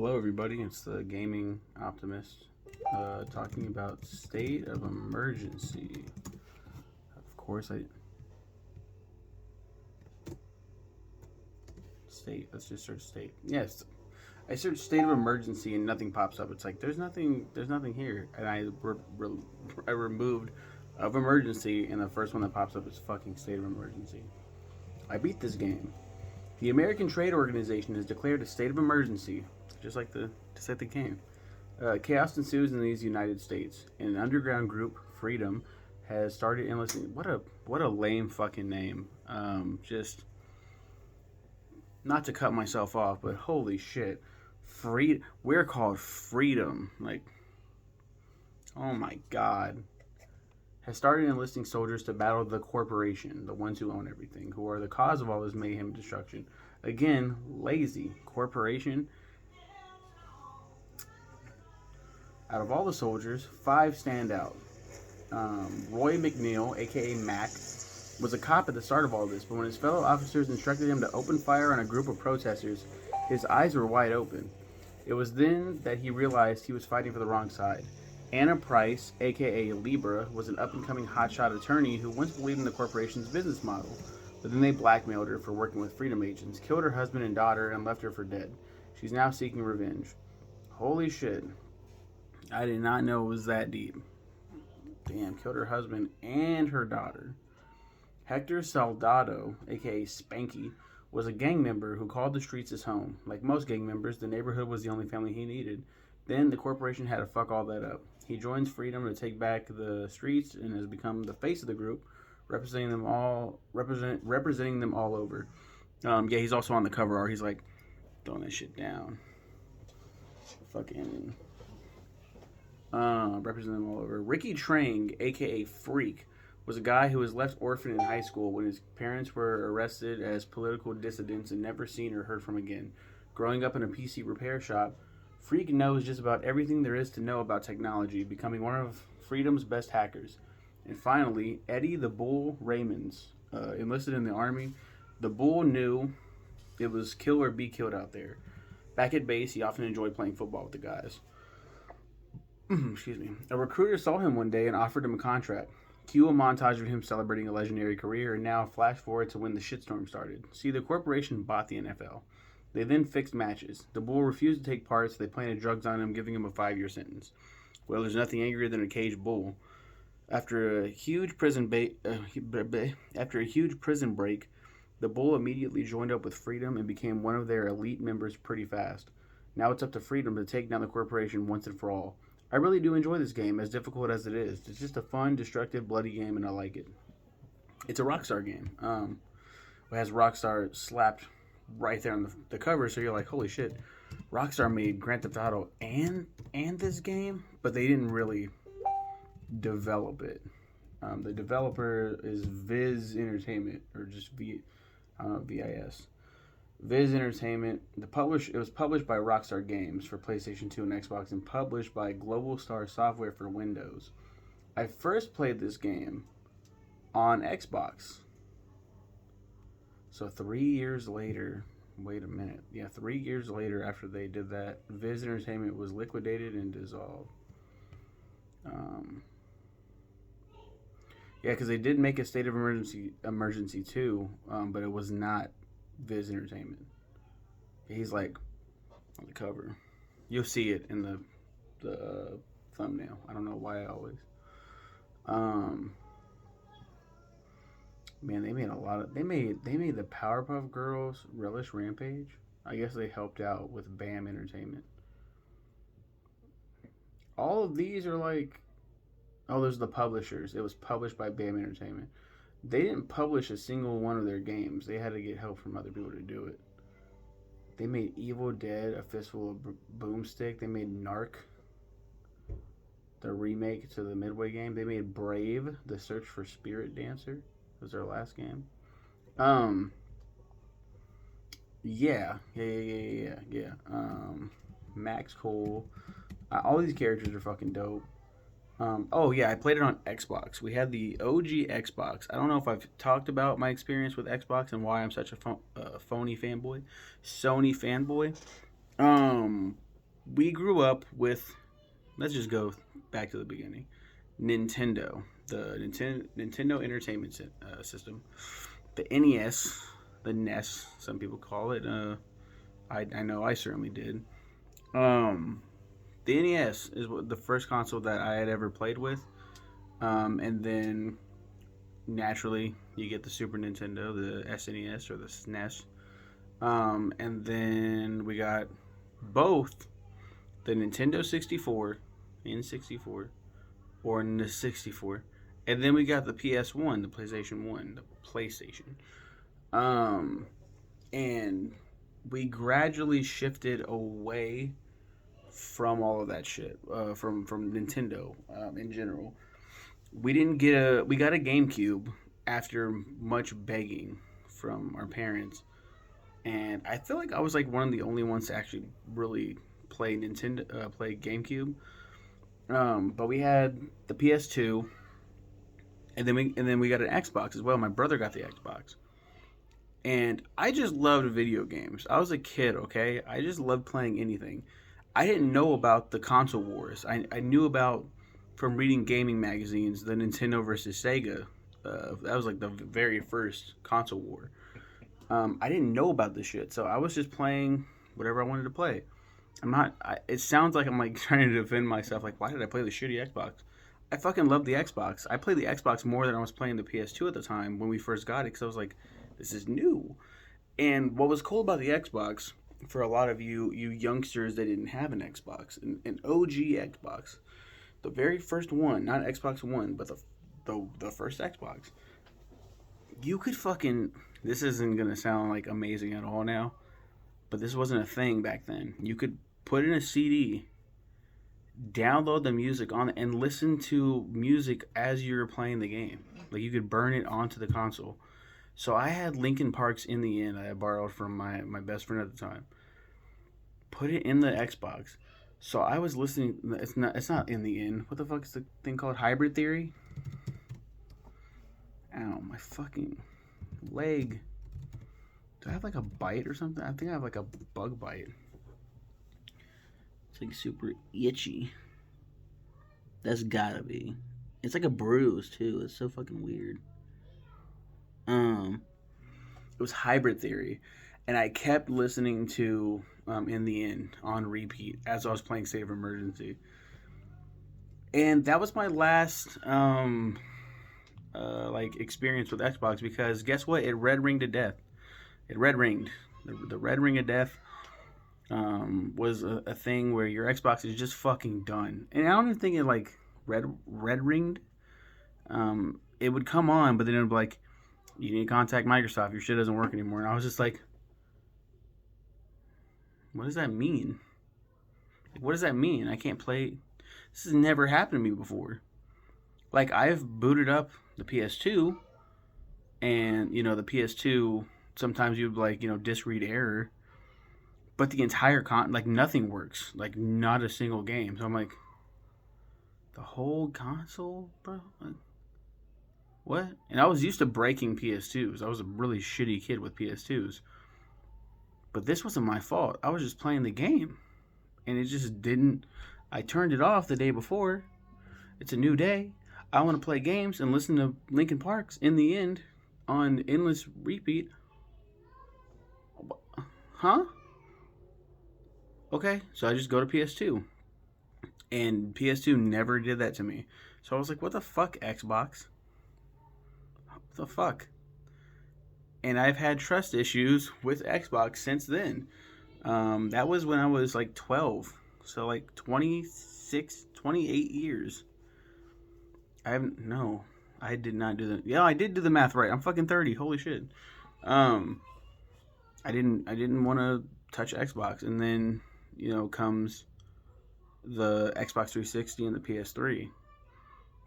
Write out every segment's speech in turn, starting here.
Hello, everybody. It's the gaming optimist talking about state of emergency. Of course, state. Let's just search state. Yes, I searched state of emergency and nothing pops up. It's like there's nothing. There's nothing here, and I removed of emergency, and the first one that pops up is fucking state of emergency. I beat this game. The American Trade Organization has declared a state of emergency, just like the game. Chaos ensues in these United States. An underground group, Freedom, has started enlisting. What a lame fucking name. Just not to cut myself off, but holy shit, We're called Freedom. Like, oh my god. Has started enlisting soldiers to battle the corporation, the ones who own everything, who are the cause of all this mayhem and destruction. Again, lazy corporation. Out of all the soldiers, 5 stand out. Roy McNeil, aka Mac, was a cop at the start of all this, but when his fellow officers instructed him to open fire on a group of protesters, his eyes were wide open. It was then that he realized he was fighting for the wrong side. Anna Price, aka Libra, was an up-and-coming hotshot attorney who once believed in the corporation's business model, but then they blackmailed her for working with freedom agents, killed her husband and daughter, and left her for dead. She's now seeking revenge. Holy shit. I did not know it was that deep. Damn, killed her husband and her daughter. Hector Soldado, aka Spanky, was a gang member who called the streets his home. Like most gang members, the neighborhood was the only family he needed. Then the corporation had to fuck all that up. He joins Freedom to take back the streets and has become the face of the group, representing them all over. Yeah, he's also on the cover art. He's like throwing that shit down. Fucking representing them all over. Ricky Trang, aka Freak, was a guy who was left orphaned in high school when his parents were arrested as political dissidents and never seen or heard from again. Growing up in a PC repair shop, Freak knows just about everything there is to know about technology, becoming one of Freedom's best hackers. And finally, Eddie the Bull Raymonds, enlisted in the army. The Bull knew it was kill or be killed out there. Back at base, he often enjoyed playing football with the guys. Excuse me. A recruiter saw him one day and offered him a contract. Cue a montage of him celebrating a legendary career, and now flash forward to when the shitstorm started. See, the corporation bought the NFL. They then fixed matches. The Bull refused to take part, so they planted drugs on him, giving him a 5-year sentence. Well, there's nothing angrier than a caged bull. After a huge prison break, the Bull immediately joined up with Freedom and became one of their elite members pretty fast. Now it's up to Freedom to take down the corporation once and for all. I really do enjoy this game, as difficult as it is. It's just a fun, destructive, bloody game, and I like it. It's a Rockstar game. It has Rockstar slapped right there on the cover, so you're like, holy shit. Rockstar made Grand Theft Auto and this game, but they didn't really develop it. The developer is Viz Entertainment, or just VIS. Viz Entertainment. It was published by Rockstar Games for PlayStation 2 and Xbox, and published by Global Star Software for Windows. I first played this game on Xbox. So 3 years later, wait a minute. Yeah, 3 years later after they did that, Viz Entertainment was liquidated and dissolved. Yeah, because they did make a state of emergency too, but it was not Viz Entertainment. He's like on the cover. You'll see it in the thumbnail. I don't know why I always. Man, they made a lot of. They made the Powerpuff Girls Relish Rampage. I guess they helped out with BAM Entertainment. All of these are like. Oh, there's the publishers. It was published by BAM Entertainment. They didn't publish a single one of their games. They had to get help from other people to do it. They made Evil Dead, A Fistful of Boomstick. They made Narc, the remake to the Midway game. They made Brave, The Search for Spirit Dancer. Was their last game. Yeah. Max Cole. All these characters are fucking dope. Oh yeah, I played it on Xbox. We had the OG Xbox. I don't know if I've talked about my experience with Xbox and why I'm such a phony fanboy, Sony fanboy. we grew up with, let's just go back to the beginning. Nintendo, the Nintendo Entertainment System, the NES, the NES, some people call it. I know I certainly did. Um, the NES is the first console that I had ever played with, and then naturally you get the Super Nintendo, the SNES or the SNES, and then we got both the Nintendo 64 N64 or the 64, and then we got the PS1, the PlayStation 1, the PlayStation. Um, and we gradually shifted away from all of that shit, from Nintendo in general. We got a GameCube after much begging from our parents, and I feel like I was like one of the only ones to actually really play GameCube. But we had the PS2, and then we got an Xbox as well. My brother got the Xbox, and I just loved video games. I was a kid, okay? I just loved playing anything. I didn't know about the console wars. I knew about, from reading gaming magazines, the Nintendo versus Sega. That was like the very first console war. I didn't know about this shit, so I was just playing whatever I wanted to play. It sounds like I'm like trying to defend myself. Like, why did I play the shitty Xbox? I fucking love the Xbox. I played the Xbox more than I was playing the PS2 at the time when we first got it, because I was like, this is new. And what was cool about the Xbox, for a lot of you youngsters that didn't have an Xbox, an OG Xbox, the very first one, not Xbox One, but the first Xbox, you could fucking, this isn't gonna sound like amazing at all now, but this wasn't a thing back then. You could put in a CD, download the music on it, and listen to music as you were playing the game. Like, you could burn it onto the console. So I had Linkin Park's In the End I borrowed from my best friend at the time. Put it in the Xbox. So I was listening. It's not In the End. What the fuck is the thing called? Hybrid Theory? Ow, my fucking leg. Do I have like a bite or something? I think I have like a bug bite. It's like super itchy. That's gotta be. It's like a bruise too. It's so fucking weird. It was Hybrid Theory, and I kept listening to In the End on repeat as I was playing Save Emergency. And that was my last like experience with Xbox, because guess what? It red ringed to death. It red ringed. The red ring of death was a thing where your Xbox is just fucking done. And I don't even think it like red ringed. It would come on, but then it would be like, you need to contact Microsoft. Your shit doesn't work anymore. And I was just like, what does that mean? Like, what does that mean? I can't play. This has never happened to me before. Like, I've booted up the PS2, and, you know, the PS2, sometimes you'd like, you know, disk read error, but the entire like, nothing works. Like, not a single game. So I'm like, the whole console, bro? Like, what? And I was used to breaking PS2s. I was a really shitty kid with PS2s. But this wasn't my fault. I was just playing the game. And it just didn't. I turned it off the day before. It's a new day. I want to play games and listen to Linkin Park's In the End on endless repeat. Huh? Okay, so I just go to PS2. And PS2 never did that to me. So I was like, what the fuck, Xbox? What the fuck? And I've had trust issues with Xbox since then. That was when I was like 12. So like 26, 28 years. I did not do that. Yeah, I did do the math right. I'm fucking 30. Holy shit. I didn't want to touch Xbox. And then, you know, comes the Xbox 360 and the PS3.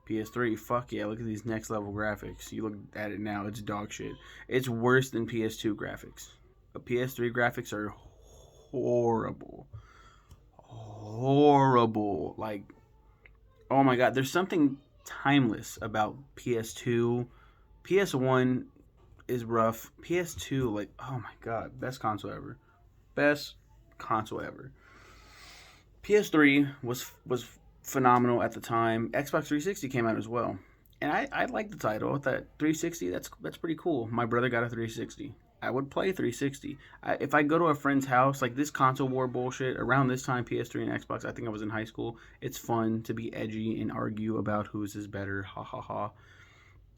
PS3, fuck yeah, look at these next level graphics. You look at it now, it's dog shit. It's worse than PS2 graphics. The PS3 graphics are horrible. Horrible. Like, oh my god, there's something timeless about PS2. PS1 is rough. PS2, like, oh my god, best console ever. Best console ever. PS3 was phenomenal at the time. Xbox 360 came out as well, and I like the title. That 360, that's pretty cool. My brother got a 360. I would play 360. If I go to a friend's house, like this console war bullshit, around this time, PS3 and Xbox, I think I was in high school. It's fun to be edgy and argue about whose is better. Ha ha ha.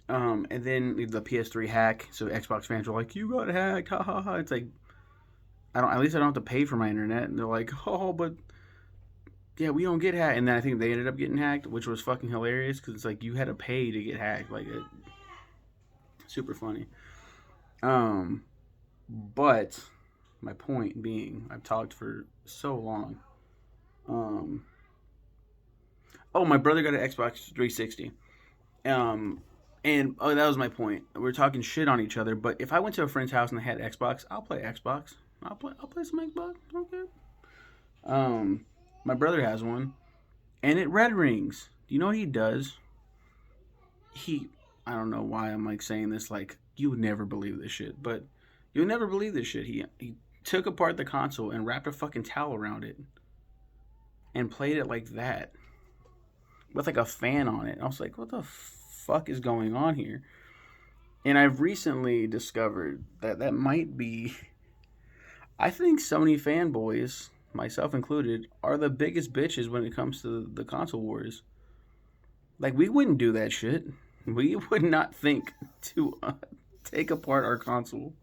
And then the PS3 hack. So Xbox fans were like, "You got hacked." Ha ha ha. It's like At least I don't have to pay for my internet. And they're like, "Oh, but yeah, we don't get hacked." And then I think they ended up getting hacked, which was fucking hilarious because it's like you had to pay to get hacked. Like, super funny. Um, but my point being, I've talked for so long. Um, oh, my brother got an Xbox 360. Um, and oh, that was my point. We're talking shit on each other. But if I went to a friend's house and they had Xbox, I'll play Xbox. I'll play some Xbox. Okay. Um, my brother has one, and it red rings. Do you know what he does? He, I don't know why I'm like saying this. Like you would never believe this shit, but you'll never believe this shit. He took apart the console and wrapped a fucking towel around it, and played it like that, with like a fan on it. I was like, what the fuck is going on here? And I've recently discovered that that might be. I think Sony fanboys, myself included, are the biggest bitches when it comes to the console wars. Like, we wouldn't do that shit. We would not think to take apart our console.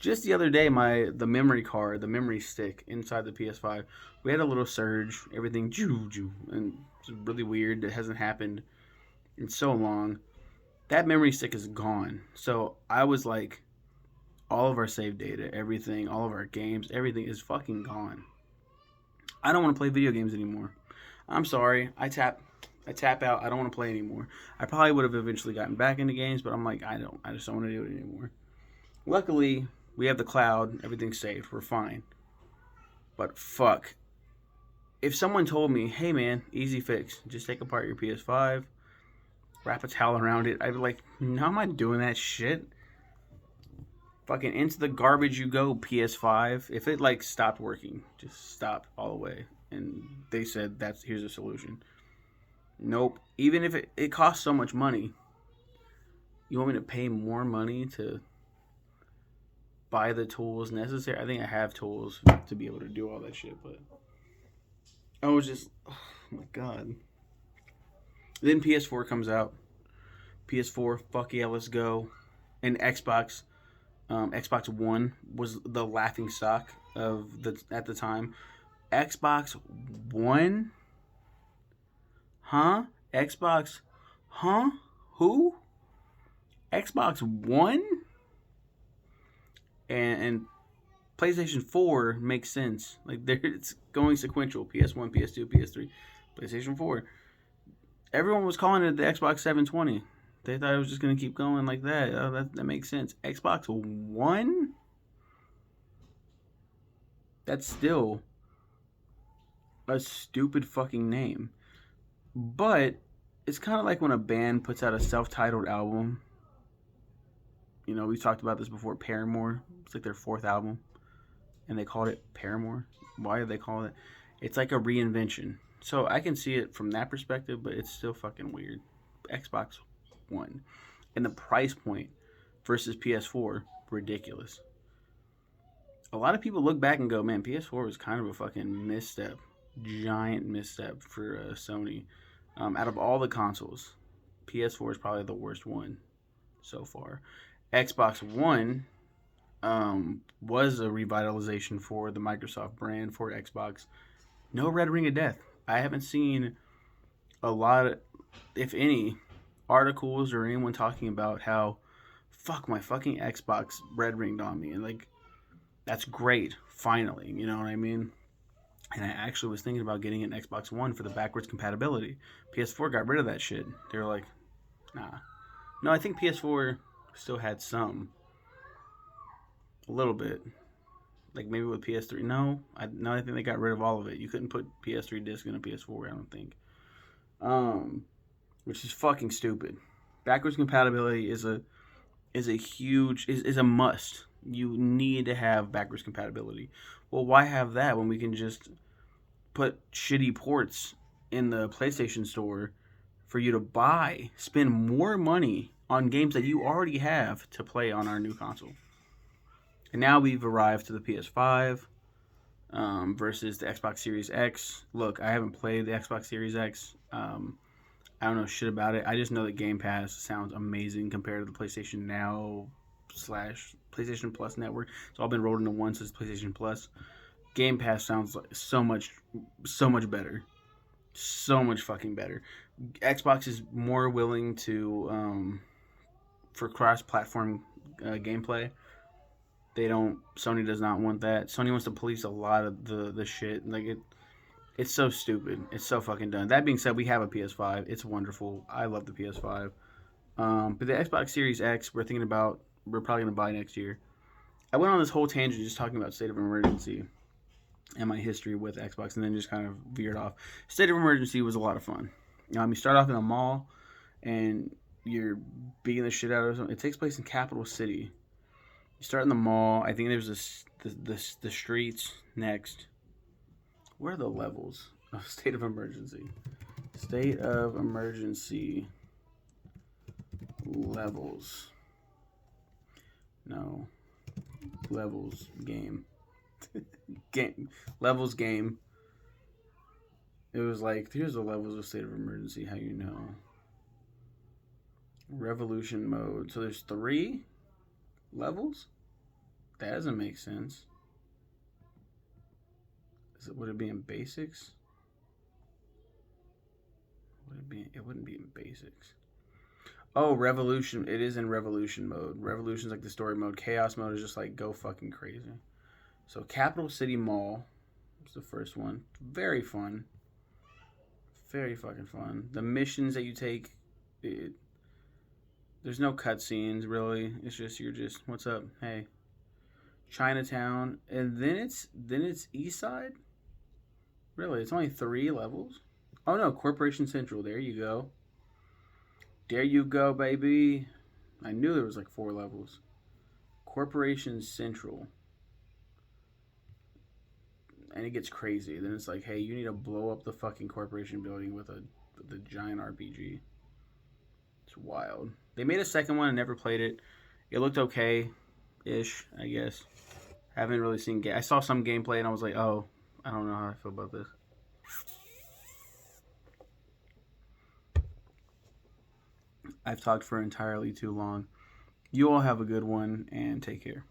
Just the other day, the memory card, the memory stick inside the PS5, we had a little surge. Everything, and it's really weird. It hasn't happened in so long. That memory stick is gone. So I was like, all of our save data, everything, all of our games, everything is fucking gone. I don't want to play video games anymore. I'm sorry. I tap out. I don't want to play anymore. I probably would have eventually gotten back into games, but I'm like, I just don't want to do it anymore. Luckily, we have the cloud. Everything's safe. We're fine. But fuck. If someone told me, hey man, easy fix. Just take apart your PS5, wrap a towel around it, I'd be like, no, I'm not doing that shit. Fucking into the garbage you go, PS5. If it like stopped working, just stop all the way. And they said here's a solution. Nope. Even if it costs so much money, you want me to pay more money to buy the tools necessary? I think I have tools to be able to do all that shit, but I was just, oh my god. Then PS4 comes out. PS4, fuck yeah, let's go. And Xbox One was the laughing stock at the time. Xbox One? Huh? Xbox? Huh? Who? Xbox One? And PlayStation 4 makes sense. Like it's going sequential. PS1, PS2, PS3, PlayStation 4. Everyone was calling it the Xbox 720. They thought it was just going to keep going like that. Oh, that makes sense. Xbox One? That's still a stupid fucking name. But it's kind of like when a band puts out a self-titled album. You know, we talked about this before. Paramore. It's like their fourth album. And they called it Paramore. Why did they call it? It's like a reinvention. So I can see it from that perspective, but it's still fucking weird. Xbox One. And the price point versus PS4, ridiculous. A lot of people look back and go, man, PS4 was kind of a fucking misstep. Giant misstep for Sony. Out of all the consoles, PS4 is probably the worst one so far. Xbox One was a revitalization for the Microsoft brand for Xbox. No red ring of death. I haven't seen a lot, if any, articles or anyone talking about how, fuck, my fucking Xbox red ringed on me. And like, that's great, finally. You know what I mean? And I actually was thinking about getting an Xbox One for the backwards compatibility. PS4 got rid of that shit. They were like, nah. No, I think PS4 still had some. A little bit. Like maybe with PS3. No, I think they got rid of all of it. You couldn't put PS3 disc in a PS4, I don't think. Which is fucking stupid. Backwards compatibility is a huge is a must. You need to have backwards compatibility. Well, why have that when we can just put shitty ports in the PlayStation Store for you to buy, spend more money on games that you already have to play on our new console. And now we've arrived to the PS5 versus the Xbox Series X. Look, I haven't played the Xbox Series X. I don't know shit about it. I just know that Game Pass sounds amazing compared to the PlayStation Now / PlayStation Plus network. It's all been rolled into one since PlayStation Plus. Game Pass sounds like so much better. So much fucking better. Xbox is more willing to for cross-platform gameplay. They don't. Sony does not want that. Sony wants to police a lot of the shit. Like it's so stupid. It's so fucking dumb. That being said, we have a PS5. It's wonderful. I love the PS5. But the Xbox Series X, we're probably gonna buy next year. I went on this whole tangent just talking about State of Emergency and my history with Xbox, and then just kind of veered off. State of Emergency was a lot of fun. You start off in a mall, and you're beating the shit out of something. It takes place in Capital City. You start in the mall. I think there's the streets next. Where are the levels of State of Emergency? State of Emergency levels. No. Levels game. Levels game. It was like, here's the levels of State of Emergency, how you know. Revolution mode. So there's 3 levels? That doesn't make sense. Would it be in basics? It wouldn't be in basics. Oh, Revolution. It is in Revolution mode. Revolution's like the story mode. Chaos mode is just like go fucking crazy. So Capital City Mall is the first one. Very fun. Very fucking fun. The missions that you take, there's no cutscenes really. It's just what's up? Hey. Chinatown, and then it's East Side. Really, it's only 3 levels. Oh no, Corporation Central. There you go. There you go, baby. I knew there was like 4 levels. Corporation Central. And it gets crazy. Then it's like, hey, you need to blow up the fucking corporation building with a giant RPG. It's wild. They made a second one and never played it. It looked okay-ish, I guess. Haven't really seen I saw some gameplay and I was like, oh, I don't know how I feel about this. I've talked for entirely too long. You all have a good one and take care.